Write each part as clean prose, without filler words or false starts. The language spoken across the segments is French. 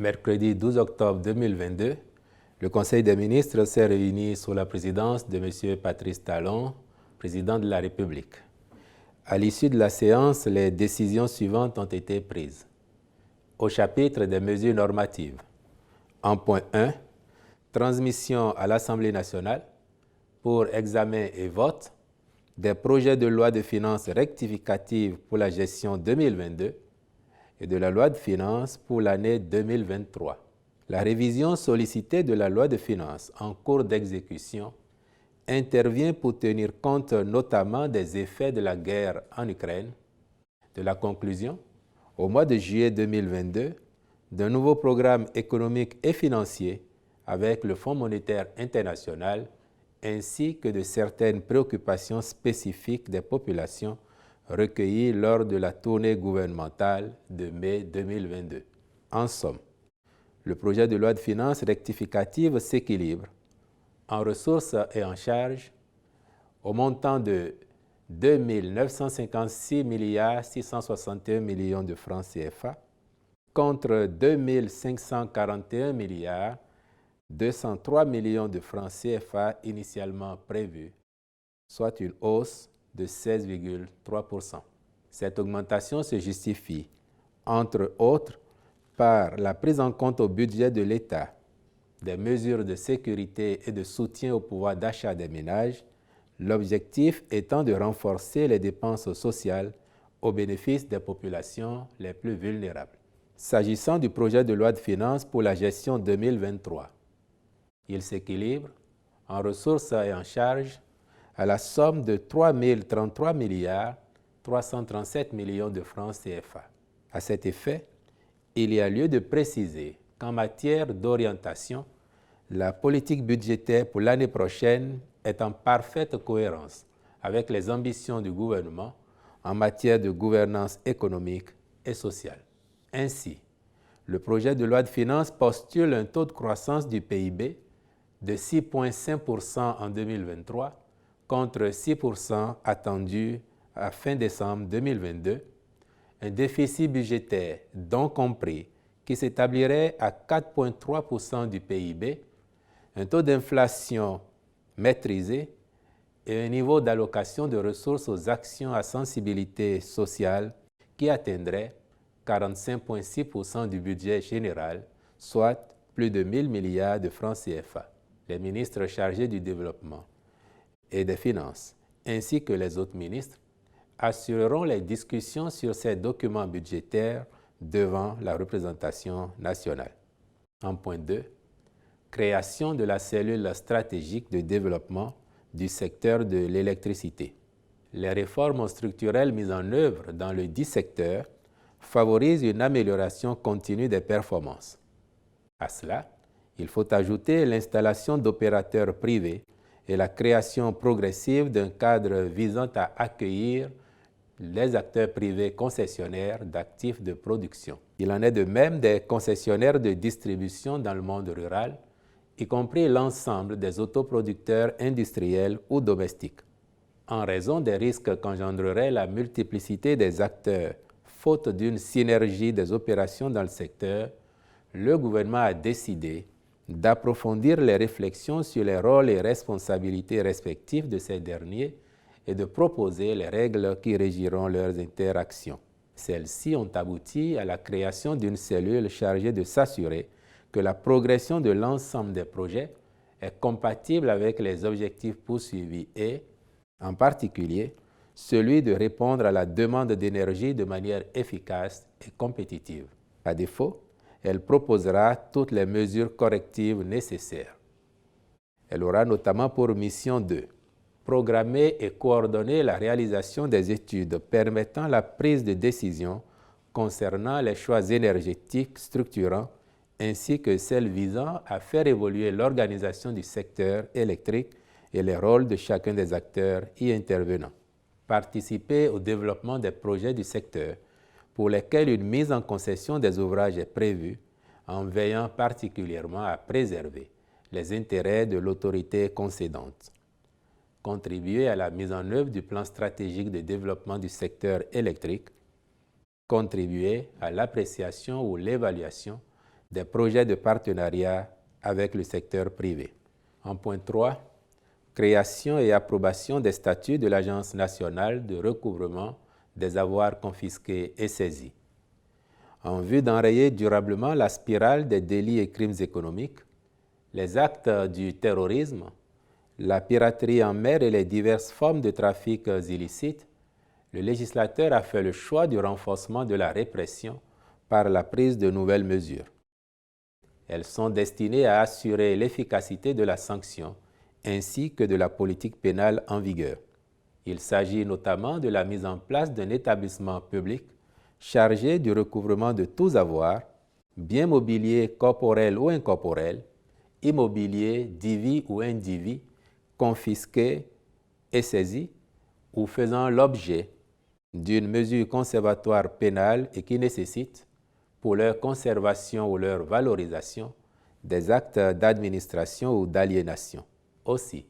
Mercredi 12 octobre 2022, le Conseil des ministres s'est réuni sous la présidence de M. Patrice Talon, président de la République. À l'issue de la séance, les décisions suivantes ont été prises. Au chapitre des mesures normatives, en point 1, transmission à l'Assemblée nationale pour examen et vote des projets de loi de finances rectificatives pour la gestion 2022 et de la loi de finances pour l'année 2023. La révision sollicitée de la loi de finances en cours d'exécution intervient pour tenir compte notamment des effets de la guerre en Ukraine, de la conclusion, au mois de juillet 2022, d'un nouveau programme économique et financier avec le Fonds monétaire international ainsi que de certaines préoccupations spécifiques des populations recueillies lors de la tournée gouvernementale de mai 2022. En somme, le projet de loi de finances rectificative s'équilibre en ressources et en charges au montant de 2 956 661 millions de francs CFA contre 2 541 203 millions de francs CFA initialement prévus, soit une hausse de 16,3%. Cette augmentation se justifie, entre autres, par la prise en compte au budget de l'État des mesures de sécurité et de soutien au pouvoir d'achat des ménages, l'objectif étant de renforcer les dépenses sociales au bénéfice des populations les plus vulnérables. S'agissant du projet de loi de finances pour la gestion 2023, il s'équilibre en ressources et en charges à la somme de 3 033 337 millions de francs CFA. À cet effet, il y a lieu de préciser qu'en matière d'orientation, la politique budgétaire pour l'année prochaine est en parfaite cohérence avec les ambitions du gouvernement en matière de gouvernance économique et sociale. Ainsi, le projet de loi de finances postule un taux de croissance du PIB de 6,5% en 2023 contre 6% attendu à fin décembre 2022, un déficit budgétaire donc compris qui s'établirait à 4,3% du PIB, un taux d'inflation maîtrisé et un niveau d'allocation de ressources aux actions à sensibilité sociale qui atteindrait 45,6% du budget général, soit plus de 1 000 milliards de francs CFA. Les ministres chargés du développement et des finances, ainsi que les autres ministres, assureront les discussions sur ces documents budgétaires devant la représentation nationale. En point 2, création de la cellule stratégique de développement du secteur de l'électricité. Les réformes structurelles mises en œuvre dans le dit secteur favorisent une amélioration continue des performances. À cela, il faut ajouter l'installation d'opérateurs privés et la création progressive d'un cadre visant à accueillir les acteurs privés concessionnaires d'actifs de production. Il en est de même des concessionnaires de distribution dans le monde rural, y compris l'ensemble des autoproducteurs industriels ou domestiques. En raison des risques qu'engendrerait la multiplicité des acteurs, faute d'une synergie des opérations dans le secteur, le gouvernement a décidé d'approfondir les réflexions sur les rôles et responsabilités respectifs de ces derniers et de proposer les règles qui régiront leurs interactions. Celles-ci ont abouti à la création d'une cellule chargée de s'assurer que la progression de l'ensemble des projets est compatible avec les objectifs poursuivis et, en particulier, celui de répondre à la demande d'énergie de manière efficace et compétitive. À défaut, elle proposera toutes les mesures correctives nécessaires. Elle aura notamment pour mission de programmer et coordonner la réalisation des études permettant la prise de décision concernant les choix énergétiques structurants ainsi que celles visant à faire évoluer l'organisation du secteur électrique et les rôles de chacun des acteurs y intervenants. Participer au développement des projets du secteur pour lesquels une mise en concession des ouvrages est prévue en veillant particulièrement à préserver les intérêts de l'autorité concédante. Contribuer à la mise en œuvre du plan stratégique de développement du secteur électrique, contribuer à l'appréciation ou l'évaluation des projets de partenariat avec le secteur privé. En point 3, création et approbation des statuts de l'Agence nationale de recouvrement des avoirs confisqués et saisis. En vue d'enrayer durablement la spirale des délits et crimes économiques, les actes du terrorisme, la piraterie en mer et les diverses formes de trafics illicites, le législateur a fait le choix du renforcement de la répression par la prise de nouvelles mesures. Elles sont destinées à assurer l'efficacité de la sanction ainsi que de la politique pénale en vigueur. Il s'agit notamment de la mise en place d'un établissement public chargé du recouvrement de tous avoirs, biens mobiliers corporels ou incorporels, immobiliers, divis ou indivis, confisqués et saisis ou faisant l'objet d'une mesure conservatoire pénale et qui nécessite, pour leur conservation ou leur valorisation, des actes d'administration ou d'aliénation. Aussi,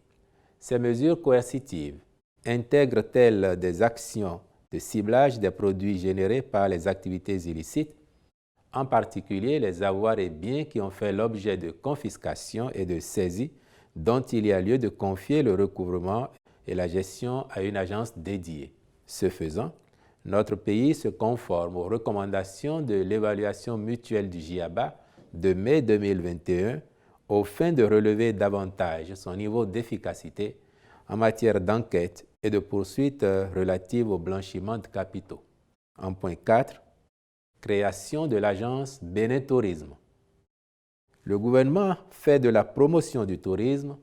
ces mesures coercitives intègrent-elles des actions de ciblage des produits générés par les activités illicites, en particulier les avoirs et biens qui ont fait l'objet de confiscation et de saisie dont il y a lieu de confier le recouvrement et la gestion à une agence dédiée. Ce faisant, notre pays se conforme aux recommandations de l'évaluation mutuelle du JIABA de mai 2021 aux fins de relever davantage son niveau d'efficacité en matière d'enquête et de poursuites relatives au blanchiment de capitaux. En point 4, création de l'agence Bénin Tourisme. Le gouvernement fait de la promotion du tourisme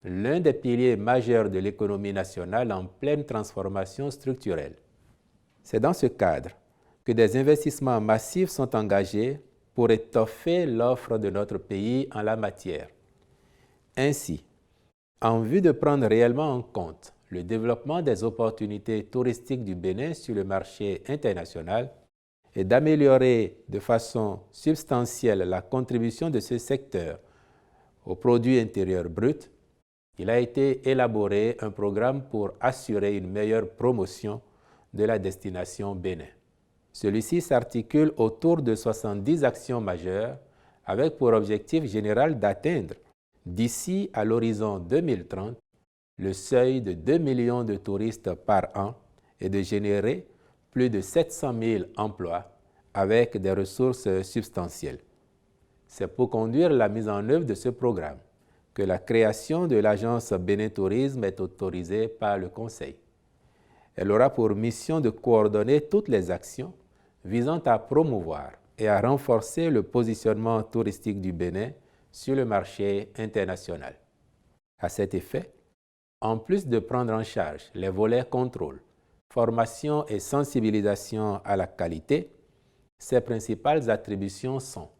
l'un des piliers majeurs de l'économie nationale en pleine transformation structurelle. C'est dans ce cadre que des investissements massifs sont engagés pour étoffer l'offre de notre pays en la matière. Ainsi, en vue de prendre réellement en compte le développement des opportunités touristiques du Bénin sur le marché international et d'améliorer de façon substantielle la contribution de ce secteur au produit intérieur brut, il a été élaboré un programme pour assurer une meilleure promotion de la destination Bénin. Celui-ci s'articule autour de 70 actions majeures avec pour objectif général d'atteindre, d'ici à l'horizon 2030, le seuil de 2 millions de touristes par an et de générer plus de 700 000 emplois avec des ressources substantielles. C'est pour conduire la mise en œuvre de ce programme que la création de l'agence Bénin Tourisme est autorisée par le Conseil. Elle aura pour mission de coordonner toutes les actions visant à promouvoir et à renforcer le positionnement touristique du Bénin sur le marché international. À cet effet, en plus de prendre en charge les volets contrôle, formation et sensibilisation à la qualité, ses principales attributions sont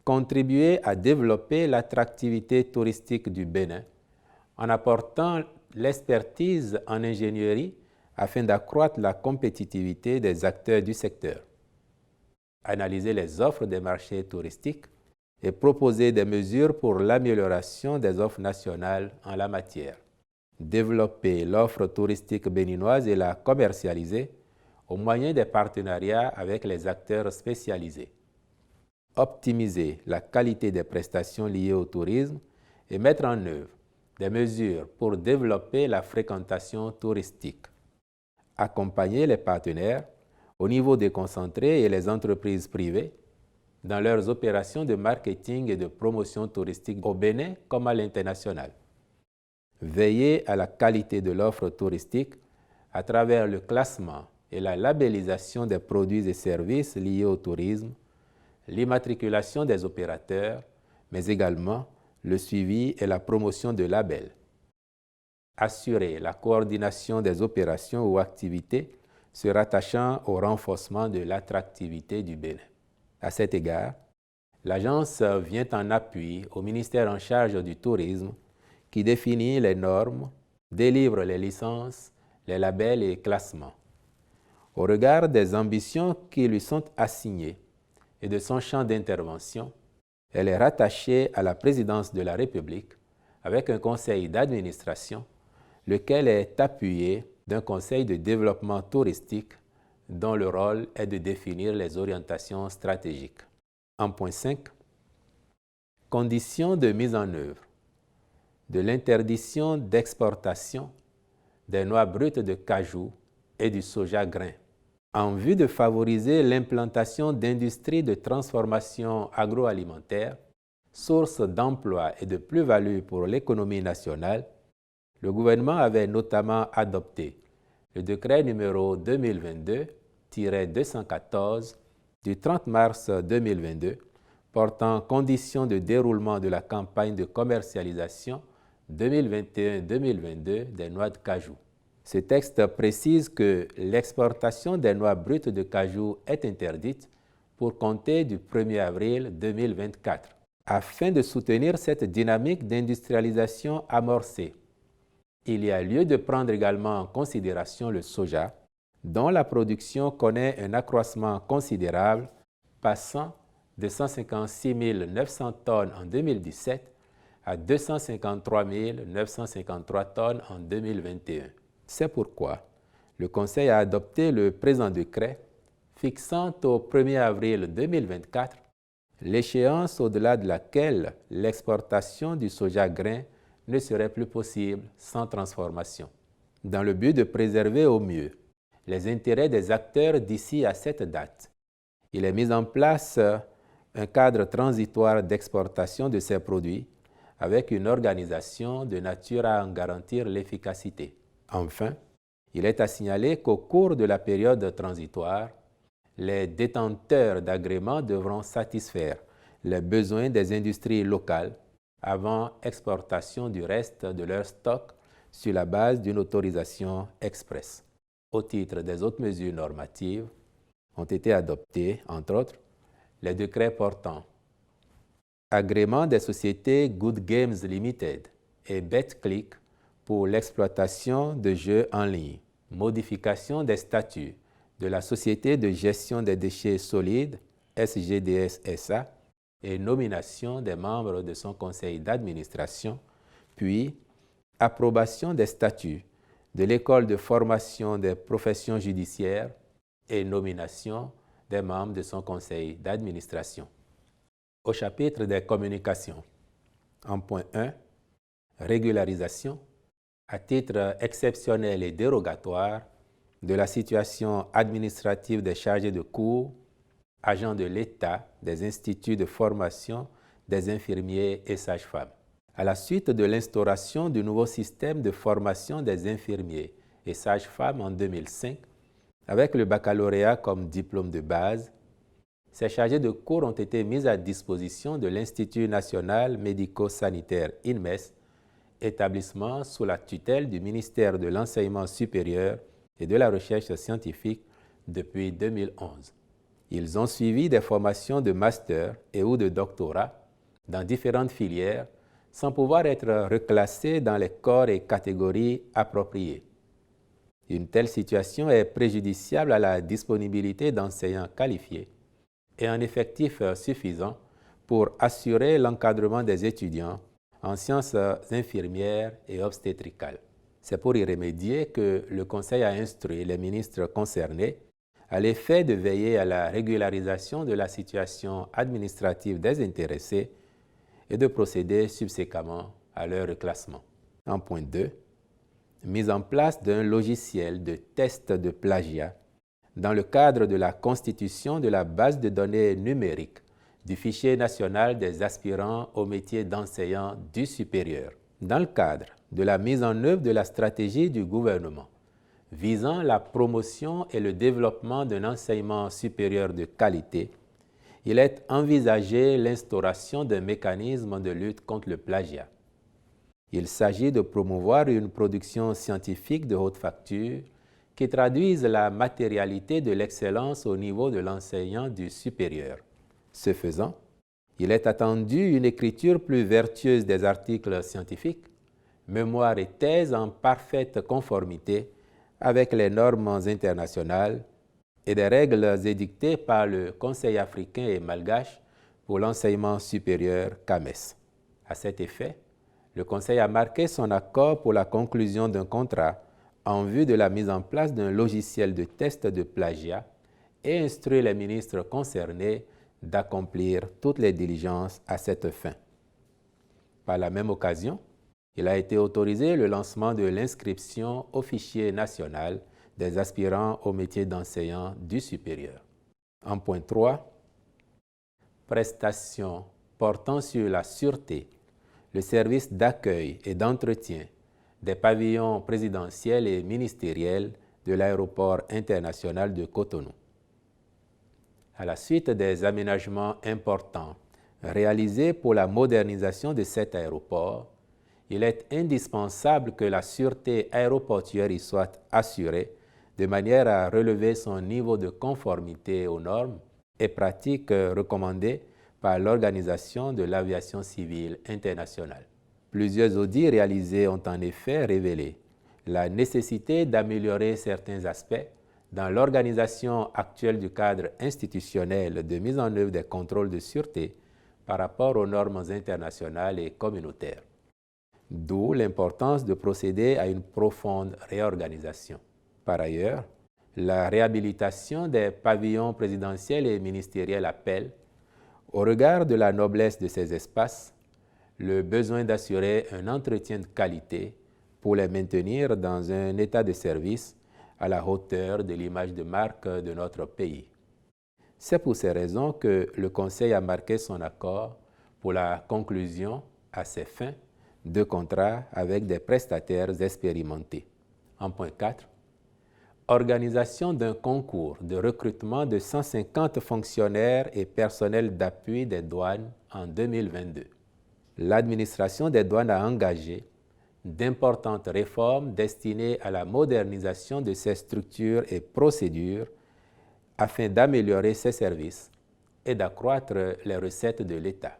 contribuer à développer l'attractivité touristique du Bénin en apportant l'expertise en ingénierie afin d'accroître la compétitivité des acteurs du secteur, analyser les offres des marchés touristiques et proposer des mesures pour l'amélioration des offres nationales en la matière, développer l'offre touristique béninoise et la commercialiser au moyen des partenariats avec les acteurs spécialisés, optimiser la qualité des prestations liées au tourisme et mettre en œuvre des mesures pour développer la fréquentation touristique, accompagner les partenaires au niveau déconcentré et les entreprises privées dans leurs opérations de marketing et de promotion touristique au Bénin comme à l'international, veiller à la qualité de l'offre touristique à travers le classement et la labellisation des produits et services liés au tourisme, l'immatriculation des opérateurs, mais également le suivi et la promotion de labels. Assurer la coordination des opérations ou activités se rattachant au renforcement de l'attractivité du Bénin. À cet égard, l'agence vient en appui au ministère en charge du tourisme qui définit les normes, délivre les licences, les labels et classements. Au regard des ambitions qui lui sont assignées et de son champ d'intervention, elle est rattachée à la présidence de la République avec un conseil d'administration, lequel est appuyé d'un conseil de développement touristique dont le rôle est de définir les orientations stratégiques. En point 5, conditions de mise en œuvre de l'interdiction d'exportation des noix brutes de cajou et du soja grain, en vue de favoriser l'implantation d'industries de transformation agroalimentaire, source d'emplois et de plus-value pour l'économie nationale. Le gouvernement avait notamment adopté le décret numéro 2022-214 du 30 mars 2022 portant conditions de déroulement de la campagne de commercialisation 2021-2022 des noix de cajou. Ce texte précise que l'exportation des noix brutes de cajou est interdite pour compter du 1er avril 2024. Afin de soutenir cette dynamique d'industrialisation amorcée, il y a lieu de prendre également en considération le soja, dont la production connaît un accroissement considérable, passant de 156 900 tonnes en 2017 à 253 953 tonnes en 2021. C'est pourquoi le Conseil a adopté le présent décret fixant au 1er avril 2024 l'échéance au-delà de laquelle l'exportation du soja grain ne serait plus possible sans transformation, dans le but de préserver au mieux les intérêts des acteurs d'ici à cette date. Il est mis en place un cadre transitoire d'exportation de ces produits avec une organisation de nature à en garantir l'efficacité. Enfin, il est à signaler qu'au cours de la période transitoire, les détenteurs d'agréments devront satisfaire les besoins des industries locales avant exportation du reste de leur stock sur la base d'une autorisation express. Au titre des autres mesures normatives, ont été adoptés, entre autres, les décrets portant agrément des sociétés Good Games Limited et BetClick pour l'exploitation de jeux en ligne, modification des statuts de la Société de gestion des déchets solides, SGDS SA, et nomination des membres de son conseil d'administration, puis approbation des statuts de l'École de formation des professions judiciaires et nomination des membres de son conseil d'administration. Au chapitre des communications, en point 1, régularisation, à titre exceptionnel et dérogatoire, de la situation administrative des chargés de cours, agents de l'État, des instituts de formation, des infirmiers et sages-femmes. À la suite de l'instauration du nouveau système de formation des infirmiers et sages-femmes en 2005, avec le baccalauréat comme diplôme de base, ces chargés de cours ont été mis à disposition de l'Institut national médico-sanitaire INMES, établissement sous la tutelle du ministère de l'Enseignement supérieur et de la Recherche scientifique depuis 2011. Ils ont suivi des formations de master et ou de doctorat dans différentes filières sans pouvoir être reclassés dans les corps et catégories appropriées. Une telle situation est préjudiciable à la disponibilité d'enseignants qualifiés et un effectif suffisant pour assurer l'encadrement des étudiants en sciences infirmières et obstétricales. C'est pour y remédier que le Conseil a instruit les ministres concernés à l'effet de veiller à la régularisation de la situation administrative des intéressés et de procéder subséquemment à leur reclassement. En point 2, mise en place d'un logiciel de test de plagiat dans le cadre de la constitution de la base de données numérique du fichier national des aspirants au métier d'enseignant du supérieur. Dans le cadre de la mise en œuvre de la stratégie du gouvernement visant la promotion et le développement d'un enseignement supérieur de qualité, il est envisagé l'instauration d'un mécanisme de lutte contre le plagiat. Il s'agit de promouvoir une production scientifique de haute facture qui traduise la matérialité de l'excellence au niveau de l'enseignant du supérieur. Ce faisant, il est attendu une écriture plus vertueuse des articles scientifiques, mémoires et thèses en parfaite conformité avec les normes internationales et des règles édictées par le Conseil africain et malgache pour l'enseignement supérieur CAMES. À cet effet, le Conseil a marqué son accord pour la conclusion d'un contrat en vue de la mise en place d'un logiciel de test de plagiat et instruit les ministres concernés d'accomplir toutes les diligences à cette fin. Par la même occasion, il a été autorisé le lancement de l'inscription au fichier national des aspirants au métier d'enseignant du supérieur. En point 3, prestations portant sur la sûreté, le service d'accueil et d'entretien des pavillons présidentiels et ministériels de l'aéroport international de Cotonou. À la suite des aménagements importants réalisés pour la modernisation de cet aéroport, il est indispensable que la sûreté aéroportuaire y soit assurée de manière à relever son niveau de conformité aux normes et pratiques recommandées par l'Organisation de l'aviation civile internationale. Plusieurs audits réalisés ont en effet révélé la nécessité d'améliorer certains aspects dans l'organisation actuelle du cadre institutionnel de mise en œuvre des contrôles de sûreté par rapport aux normes internationales et communautaires. D'où l'importance de procéder à une profonde réorganisation. Par ailleurs, la réhabilitation des pavillons présidentiels et ministériels appelle, au regard de la noblesse de ces espaces, le besoin d'assurer un entretien de qualité pour les maintenir dans un état de service à la hauteur de l'image de marque de notre pays. C'est pour ces raisons que le Conseil a marqué son accord pour la conclusion, à ces fins, de contrats avec des prestataires expérimentés. En point 4, organisation d'un concours de recrutement de 150 fonctionnaires et personnels d'appui des douanes en 2022. L'administration des douanes a engagé d'importantes réformes destinées à la modernisation de ses structures et procédures afin d'améliorer ses services et d'accroître les recettes de l'État.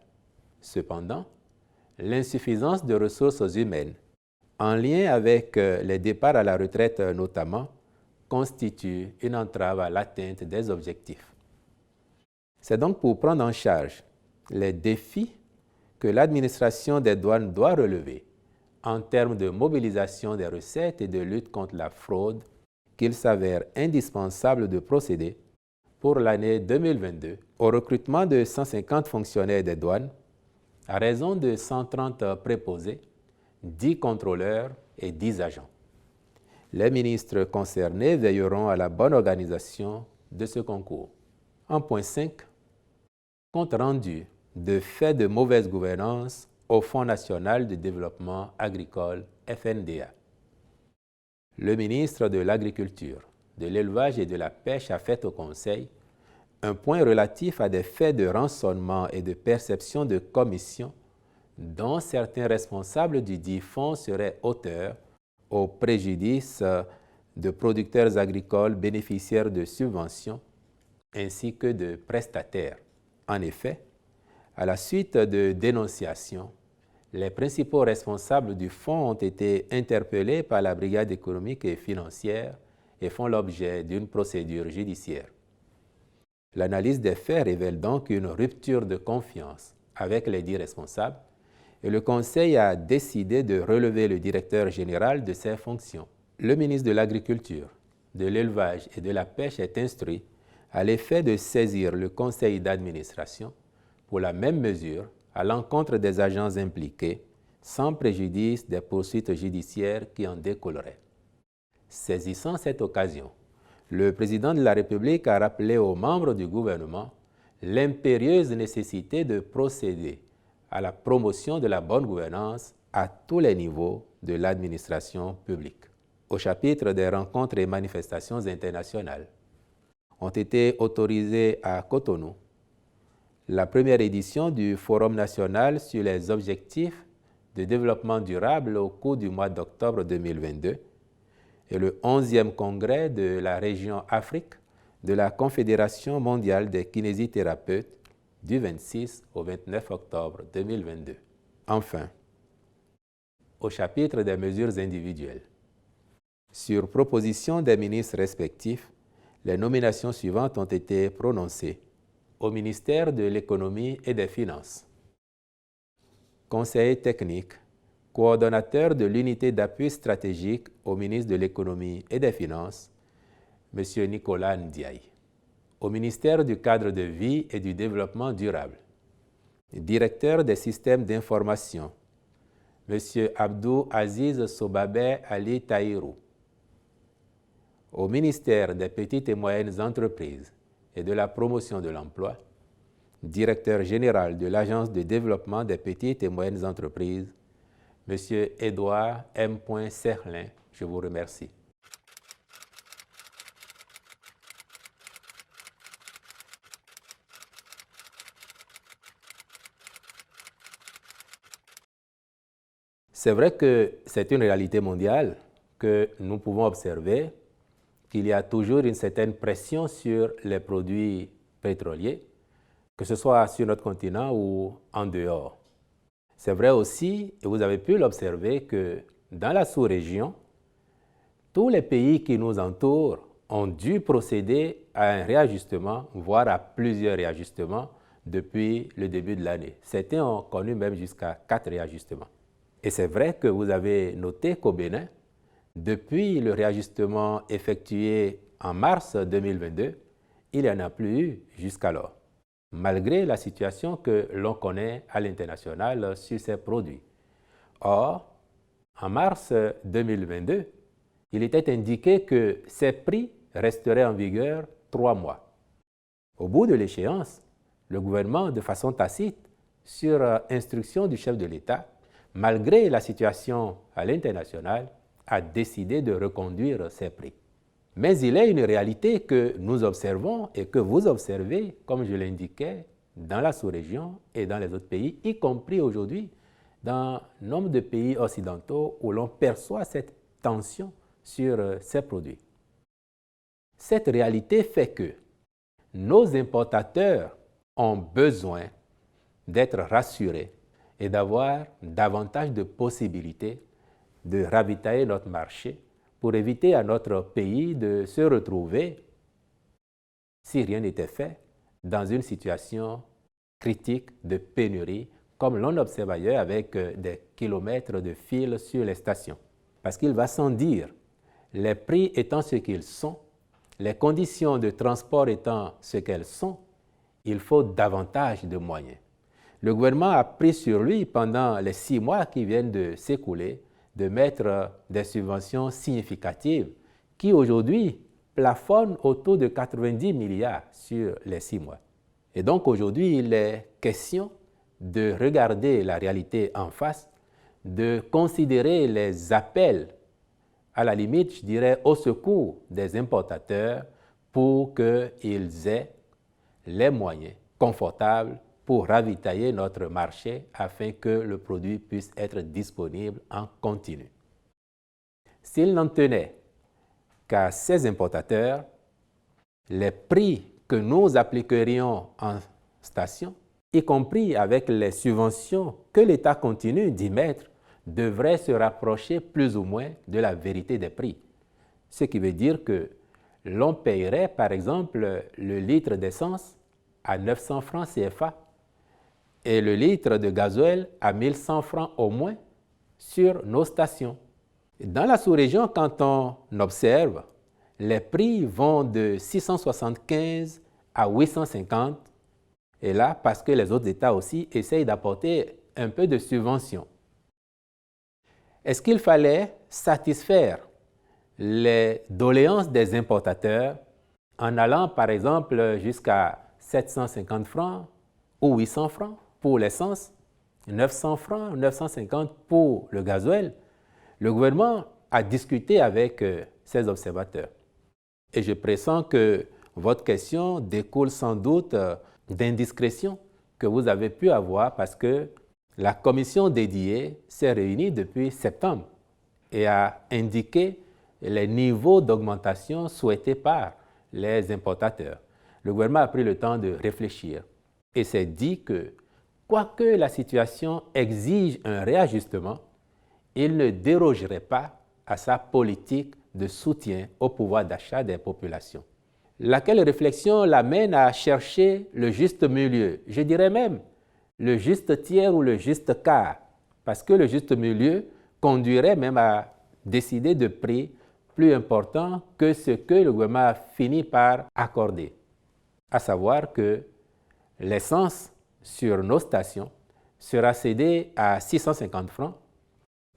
Cependant, l'insuffisance de ressources humaines, en lien avec les départs à la retraite notamment, constitue une entrave à l'atteinte des objectifs. C'est donc pour prendre en charge les défis que l'administration des douanes doit relever en termes de mobilisation des recettes et de lutte contre la fraude qu'il s'avère indispensable de procéder pour l'année 2022 au recrutement de 150 fonctionnaires des douanes à raison de 130 préposés, 10 contrôleurs et 10 agents. Les ministres concernés veilleront à la bonne organisation de ce concours. En point 5, compte rendu de faits de mauvaise gouvernance au Fonds national de développement agricole FNDA. Le ministre de l'Agriculture, de l'Élevage et de la Pêche a fait au Conseil un point relatif à des faits de rançonnement et de perception de commission dont certains responsables du dit fonds seraient auteurs au préjudice de producteurs agricoles bénéficiaires de subventions ainsi que de prestataires. En effet, à la suite de dénonciations, les principaux responsables du fonds ont été interpellés par la brigade économique et financière et font l'objet d'une procédure judiciaire. L'analyse des faits révèle donc une rupture de confiance avec les dits responsables et le Conseil a décidé de relever le directeur général de ses fonctions. Le ministre de l'Agriculture, de l'Élevage et de la Pêche est instruit à l'effet de saisir le Conseil d'administration pour la même mesure à l'encontre des agents impliqués, sans préjudice des poursuites judiciaires qui en découleraient. Saisissant cette occasion, le président de la République a rappelé aux membres du gouvernement l'impérieuse nécessité de procéder à la promotion de la bonne gouvernance à tous les niveaux de l'administration publique. Au chapitre des rencontres et manifestations internationales, ont été autorisées à Cotonou la première édition du Forum national sur les objectifs de développement durable au cours du mois d'octobre 2022 et le 11e congrès de la région Afrique de la Confédération mondiale des kinésithérapeutes du 26 au 29 octobre 2022. Enfin, au chapitre des mesures individuelles, sur proposition des ministres respectifs, les nominations suivantes ont été prononcées au ministère de l'Économie et des Finances. Conseiller technique, coordonnateur de l'unité d'appui stratégique au ministre de l'Économie et des Finances, M. Nicolas Ndiaye. Au ministère du Cadre de vie et du Développement durable, directeur des systèmes d'information M. Abdou Aziz Sobabé Ali Taïrou. Au ministère des Petites et Moyennes Entreprises et de la Promotion de l'Emploi, directeur général de l'Agence de développement des petites et moyennes entreprises, M. Édouard M. Serlin, je vous remercie. C'est vrai que c'est une réalité mondiale que nous pouvons observer qu'il y a toujours une certaine pression sur les produits pétroliers, que ce soit sur notre continent ou en dehors. C'est vrai aussi, et vous avez pu l'observer, que dans la sous-région, tous les pays qui nous entourent ont dû procéder à un réajustement, voire à plusieurs réajustements depuis le début de l'année. Certains ont connu même jusqu'à 4 réajustements. Et c'est vrai que vous avez noté qu'au Bénin, depuis le réajustement effectué en mars 2022, il n'y en a plus eu jusqu'alors, malgré la situation que l'on connaît à l'international sur ces produits. Or, en mars 2022, il était indiqué que ces prix resteraient en vigueur 3 mois. Au bout de l'échéance, le gouvernement, de façon tacite, sur instruction du chef de l'État, malgré la situation à l'international, a décidé de reconduire ces prix. Mais il est une réalité que nous observons et que vous observez, comme je l'indiquais, dans la sous-région et dans les autres pays, y compris aujourd'hui dans nombre de pays occidentaux où l'on perçoit cette tension sur ces produits. Cette réalité fait que nos importateurs ont besoin d'être rassurés et d'avoir davantage de possibilités de ravitailler notre marché pour éviter à notre pays de se retrouver, si rien n'était fait, dans une situation critique de pénurie, comme l'on observe ailleurs avec des kilomètres de fils sur les stations. Parce qu'il va sans dire, les prix étant ce qu'ils sont, les conditions de transport étant ce qu'elles sont, il faut davantage de moyens. Le gouvernement a pris sur lui, pendant les 6 mois qui viennent de s'écouler, de mettre des subventions significatives qui aujourd'hui plafonnent autour de 90 milliards sur les 6 mois. Et donc aujourd'hui, il est question de regarder la réalité en face, de considérer les appels, à la limite, je dirais, au secours des importateurs pour qu'ils aient les moyens confortables pour ravitailler notre marché afin que le produit puisse être disponible en continu. S'il n'en tenait qu'à ces importateurs, les prix que nous appliquerions en station, y compris avec les subventions que l'État continue d'y mettre, devraient se rapprocher plus ou moins de la vérité des prix. Ce qui veut dire que l'on payerait par exemple le litre d'essence à 900 francs CFA et le litre de gasoil à 1100 francs au moins sur nos stations. Dans la sous-région, quand on observe, les prix vont de 675 à 850, et là, parce que les autres États aussi essayent d'apporter un peu de subvention. Est-ce qu'il fallait satisfaire les doléances des importateurs en allant, par exemple, jusqu'à 750 francs ou 800 francs pour l'essence, 900 francs, 950 pour le gasoil? Le gouvernement a discuté avec ses observateurs. Et je pressens que votre question découle sans doute d'indiscrétion que vous avez pu avoir parce que la commission dédiée s'est réunie depuis septembre et a indiqué les niveaux d'augmentation souhaités par les importateurs. Le gouvernement a pris le temps de réfléchir et s'est dit que, quoique la situation exige un réajustement, il ne dérogerait pas à sa politique de soutien au pouvoir d'achat des populations. Laquelle réflexion l'amène à chercher le juste milieu, je dirais même le juste tiers ou le juste quart, parce que le juste milieu conduirait même à décider de prix plus importants que ce que le gouvernement a fini par accorder. À savoir que l'essence sur nos stations sera cédée à 650 francs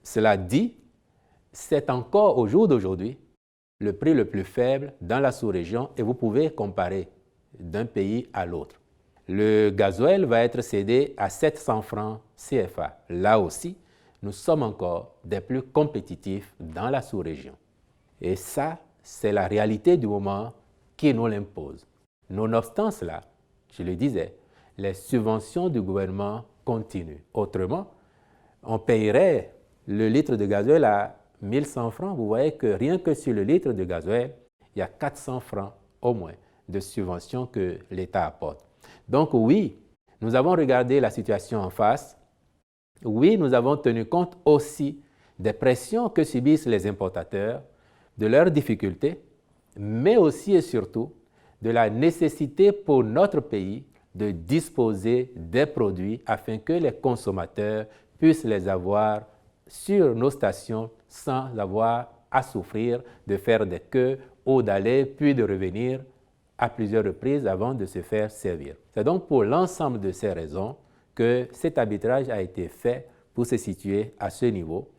Cela dit, c'est encore au jour d'aujourd'hui le prix le plus faible dans la sous-région et vous pouvez comparer d'un pays à l'autre. Le gasoil va être cédé à 700 francs CFA. Là aussi, nous sommes encore des plus compétitifs dans la sous-région. Et ça, c'est la réalité du moment qui nous l'impose. Nonobstant cela, je le disais, les subventions du gouvernement continuent. Autrement, on payerait le litre de gasoil à 1100 francs. Vous voyez que rien que sur le litre de gasoil, il y a 400 francs au moins de subventions que l'État apporte. Donc oui, nous avons regardé la situation en face. Oui, nous avons tenu compte aussi des pressions que subissent les importateurs, de leurs difficultés, mais aussi et surtout de la nécessité pour notre pays de disposer des produits afin que les consommateurs puissent les avoir sur nos stations sans avoir à souffrir de faire des queues ou d'aller puis de revenir à plusieurs reprises avant de se faire servir. C'est donc pour l'ensemble de ces raisons que cet arbitrage a été fait pour se situer à ce niveau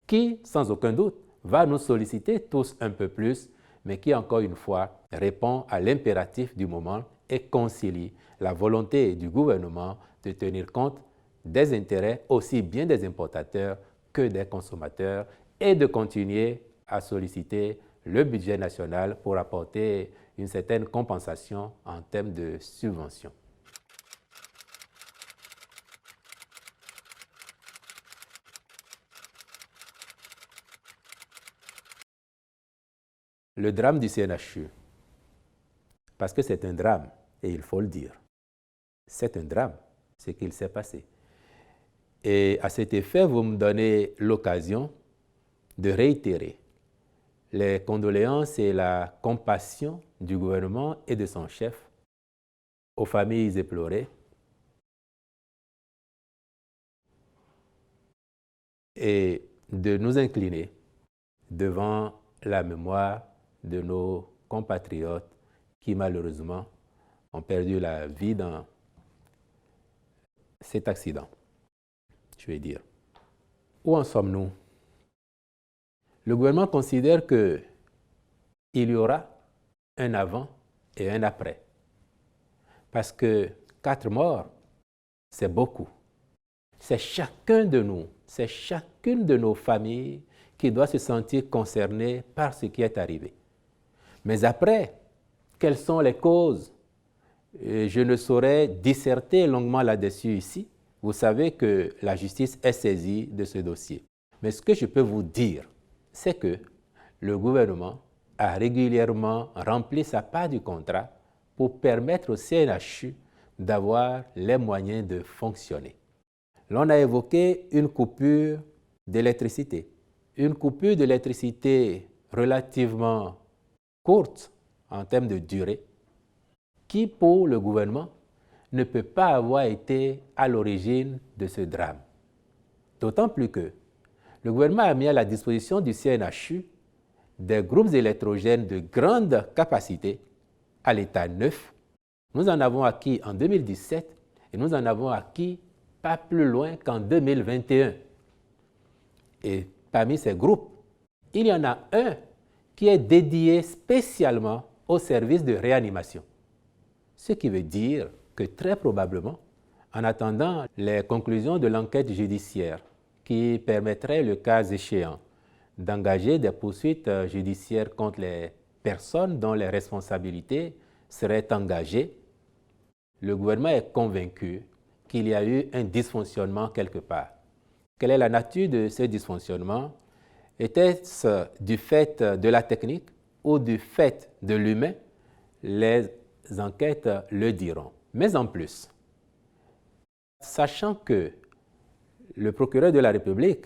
qui, sans aucun doute, va nous solliciter tous un peu plus, mais qui, encore une fois, répond à l'impératif du moment et concilie la volonté du gouvernement de tenir compte des intérêts aussi bien des importateurs que des consommateurs et de continuer à solliciter le budget national pour apporter une certaine compensation en termes de subventions. Le drame du CNHU, parce que c'est un drame, et il faut le dire. C'est un drame, ce qu'il s'est passé. Et à cet effet, vous me donnez l'occasion de réitérer les condoléances et la compassion du gouvernement et de son chef aux familles éplorées et de nous incliner devant la mémoire de nos compatriotes qui malheureusement ont perdu la vie dans cet accident, je vais dire. Où en sommes-nous? Le gouvernement considère qu'il y aura un avant et un après. Parce que 4 morts, c'est beaucoup. C'est chacun de nous, c'est chacune de nos familles qui doit se sentir concernée par ce qui est arrivé. Mais après, quelles sont les causes? Je ne saurais disserter longuement là-dessus ici. Vous savez que la justice est saisie de ce dossier. Mais ce que je peux vous dire, c'est que le gouvernement a régulièrement rempli sa part du contrat pour permettre au CNHU d'avoir les moyens de fonctionner. L'on a évoqué une coupure d'électricité. Une coupure d'électricité relativement courte en termes de durée, qui pour le gouvernement ne peut pas avoir été à l'origine de ce drame. D'autant plus que le gouvernement a mis à la disposition du CNHU des groupes électrogènes de grande capacité à l'état neuf. Nous en avons acquis en 2017 et nous en avons acquis pas plus loin qu'en 2021. Et parmi ces groupes, il y en a un qui est dédié spécialement au service de réanimation. Ce qui veut dire que très probablement, en attendant les conclusions de l'enquête judiciaire qui permettrait, le cas échéant, d'engager des poursuites judiciaires contre les personnes dont les responsabilités seraient engagées, le gouvernement est convaincu qu'il y a eu un dysfonctionnement quelque part. Quelle est la nature de ce dysfonctionnement? Était-ce du fait de la technique ou du fait de l'humain? Les enquêtes le diront. Mais en plus, sachant que le procureur de la République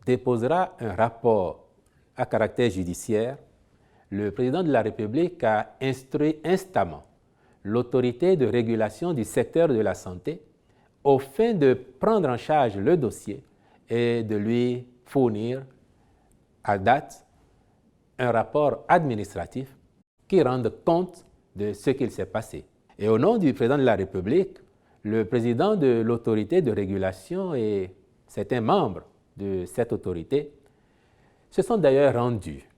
déposera un rapport à caractère judiciaire, le président de la République a instruit instamment l'autorité de régulation du secteur de la santé au fin de prendre en charge le dossier et de lui fournir à date un rapport administratif qui rende compte de ce qu'il s'est passé. Et au nom du président de la République, le président de l'autorité de régulation et certains membres de cette autorité se sont d'ailleurs rendus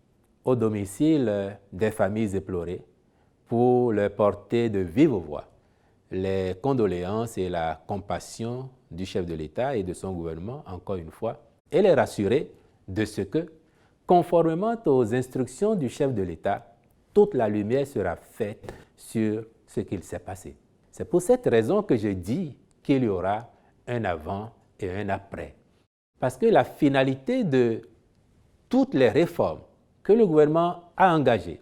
au domicile des familles éplorées pour leur porter de vive voix les condoléances et la compassion du chef de l'État et de son gouvernement, encore une fois, et les rassurer de ce que, conformément aux instructions du chef de l'État, toute la lumière sera faite sur ce qu'il s'est passé. C'est pour cette raison que je dis qu'il y aura un avant et un après. Parce que la finalité de toutes les réformes que le gouvernement a engagées,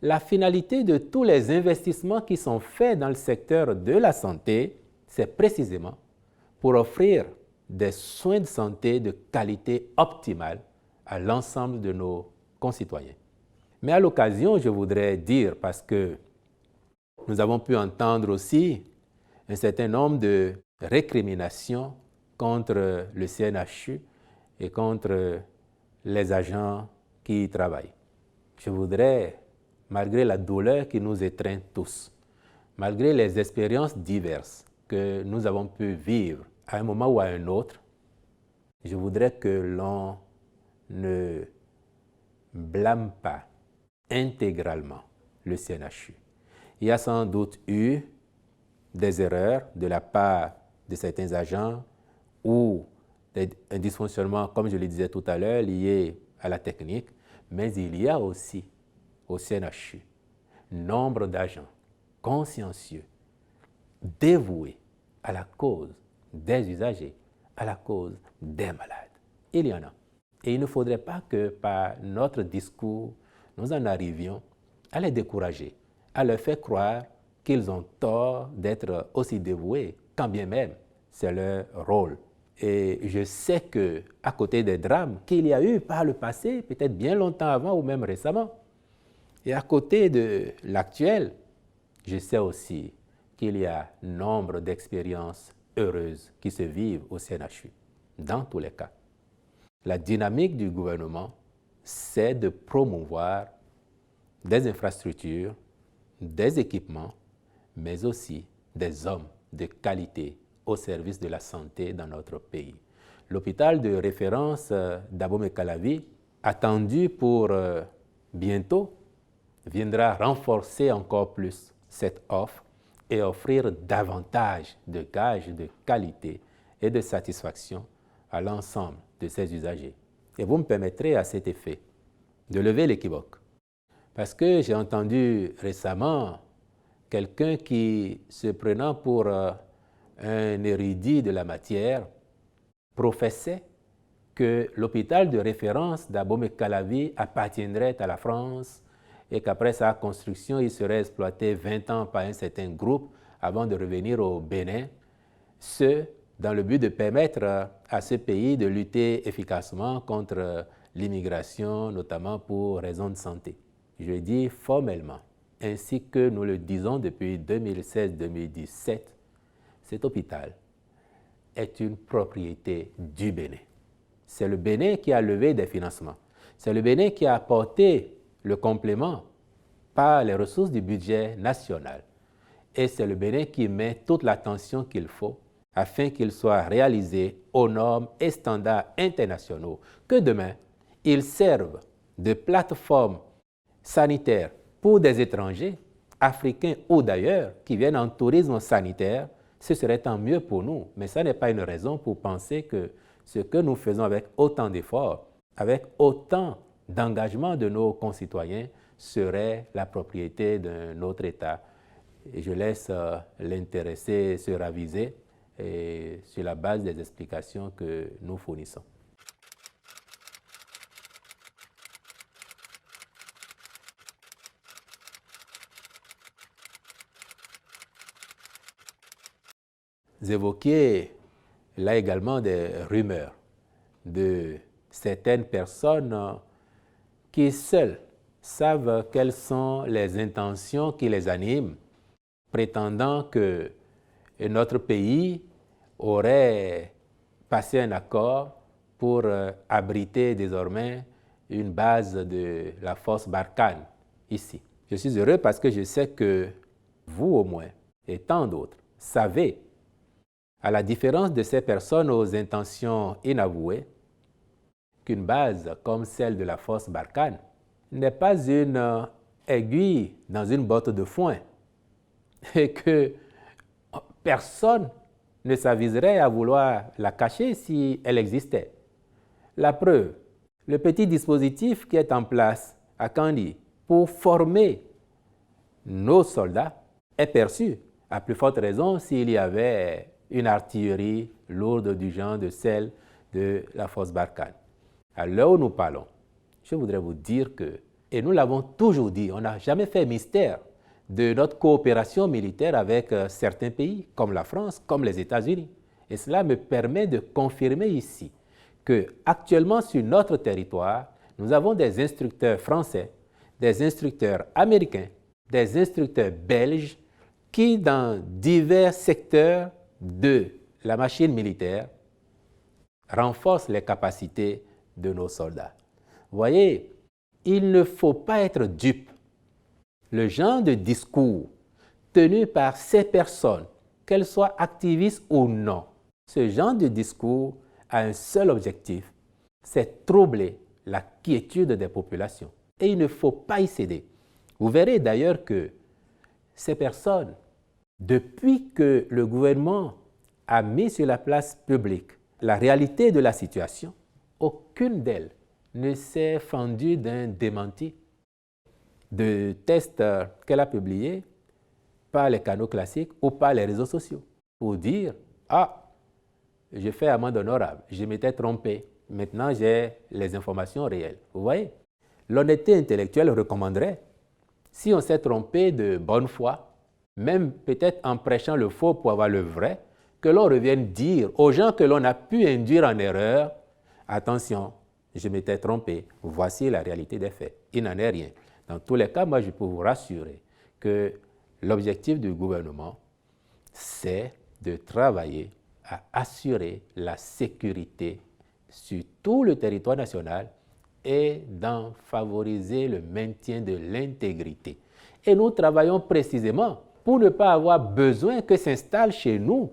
la finalité de tous les investissements qui sont faits dans le secteur de la santé, c'est précisément pour offrir des soins de santé de qualité optimale à l'ensemble de nos concitoyens. Mais à l'occasion, je voudrais dire, parce que nous avons pu entendre aussi un certain nombre de récriminations contre le CNHU et contre les agents qui y travaillent. Je voudrais, malgré la douleur qui nous étreint tous, malgré les expériences diverses que nous avons pu vivre à un moment ou à un autre, je voudrais que l'on ne blâme pas intégralement le CNHU. Il y a sans doute eu des erreurs de la part de certains agents ou un dysfonctionnement, comme je le disais tout à l'heure, lié à la technique, mais il y a aussi au CNHU nombre d'agents consciencieux, dévoués à la cause des usagers, à la cause des malades. Il y en a. Et il ne faudrait pas que par notre discours, nous en arrivions à les décourager, à leur faire croire qu'ils ont tort d'être aussi dévoués, quand bien même c'est leur rôle. Et je sais qu'à côté des drames qu'il y a eu par le passé, peut-être bien longtemps avant ou même récemment, et à côté de l'actuel, je sais aussi qu'il y a nombre d'expériences heureuses qui se vivent au CNHU, dans tous les cas. La dynamique du gouvernement, c'est de promouvoir des infrastructures, des équipements, mais aussi des hommes de qualité au service de la santé dans notre pays. L'hôpital de référence d'Abomey-Calavi, attendu pour bientôt, viendra renforcer encore plus cette offre et offrir davantage de gages de qualité et de satisfaction à l'ensemble de ses usagers. Et vous me permettrez à cet effet de lever l'équivoque. Parce que j'ai entendu récemment quelqu'un qui, se prenant pour un érudit de la matière, professait que l'hôpital de référence d'Abomey-Calavi appartiendrait à la France et qu'après sa construction, il serait exploité 20 ans par un certain groupe avant de revenir au Bénin, ce dans le but de permettre à ce pays de lutter efficacement contre l'immigration, notamment pour raisons de santé. Je dis formellement, ainsi que nous le disons depuis 2016-2017, cet hôpital est une propriété du Bénin. C'est le Bénin qui a levé des financements. C'est le Bénin qui a apporté le complément par les ressources du budget national. Et c'est le Bénin qui met toute l'attention qu'il faut afin qu'il soit réalisé aux normes et standards internationaux, que demain, ils servent de plateforme sanitaire pour des étrangers, africains ou d'ailleurs, qui viennent en tourisme sanitaire. Ce serait tant mieux pour nous, mais ça n'est pas une raison pour penser que ce que nous faisons avec autant d'efforts, avec autant d'engagement de nos concitoyens, serait la propriété d'un autre État. Et je laisse l'intéressé se raviser et sur la base des explications que nous fournissons. Vous évoquiez là également des rumeurs de certaines personnes qui seules savent quelles sont les intentions qui les animent, prétendant que notre pays aurait passé un accord pour abriter désormais une base de la force Barkhane ici. Je suis heureux parce que je sais que vous au moins, et tant d'autres, savez, à la différence de ces personnes aux intentions inavouées, qu'une base comme celle de la force Barkhane n'est pas une aiguille dans une botte de foin et que personne ne s'aviserait à vouloir la cacher si elle existait. La preuve, le petit dispositif qui est en place à Kandi pour former nos soldats est perçu, à plus forte raison s'il y avait une artillerie lourde du genre de celle de la force Barkhane. À l'heure où nous parlons, je voudrais vous dire que, et nous l'avons toujours dit, on n'a jamais fait mystère de notre coopération militaire avec certains pays, comme la France, comme les États-Unis. Et cela me permet de confirmer ici qu'actuellement sur notre territoire, nous avons des instructeurs français, des instructeurs américains, des instructeurs belges qui, dans divers secteurs de la machine militaire, renforcent les capacités de nos soldats. Vous voyez, il ne faut pas être dupe. Le genre de discours tenu par ces personnes, qu'elles soient activistes ou non, ce genre de discours a un seul objectif, c'est troubler la quiétude des populations. Et il ne faut pas y céder. Vous verrez d'ailleurs que ces personnes, depuis que le gouvernement a mis sur la place publique la réalité de la situation, aucune d'elles ne s'est fendue d'un démenti de tests qu'elle a publiés par les canaux classiques ou par les réseaux sociaux pour dire « Ah, j'ai fait amende honorable, je m'étais trompé, maintenant j'ai les informations réelles. » Vous voyez, l'honnêteté intellectuelle recommanderait, si on s'est trompé de bonne foi, même peut-être en prêchant le faux pour avoir le vrai, que l'on revienne dire aux gens que l'on a pu induire en erreur, attention, je m'étais trompé, voici la réalité des faits. Il n'en est rien. Dans tous les cas, moi je peux vous rassurer que l'objectif du gouvernement, c'est de travailler à assurer la sécurité sur tout le territoire national et d'en favoriser le maintien de l'intégrité. Et nous travaillons précisément pour ne pas avoir besoin que s'installent chez nous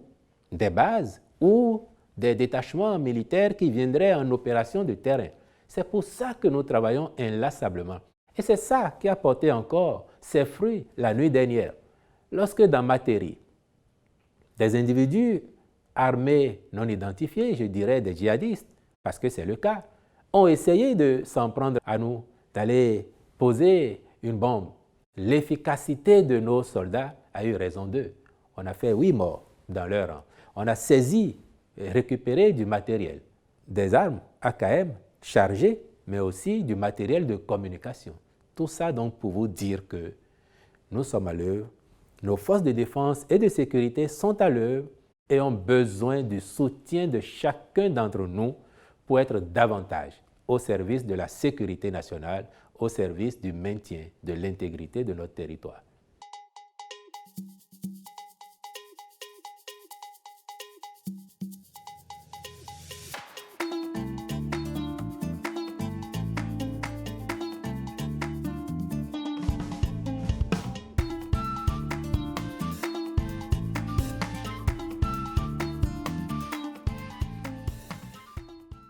des bases ou des détachements militaires qui viendraient en opération de terrain. C'est pour ça que nous travaillons inlassablement. Et c'est ça qui a porté encore ses fruits la nuit dernière. Lorsque dans Materi, des individus armés non identifiés, je dirais des djihadistes, parce que c'est le cas, ont essayé de s'en prendre à nous, d'aller poser une bombe. L'efficacité de nos soldats a eu raison d'eux. On a fait 8 morts dans leur rang. On a saisi et récupéré du matériel, des armes AKM chargées, mais aussi du matériel de communication. Tout ça donc pour vous dire que nous sommes à l'œuvre, nos forces de défense et de sécurité sont à l'œuvre et ont besoin du soutien de chacun d'entre nous pour être davantage au service de la sécurité nationale, au service du maintien de l'intégrité de notre territoire.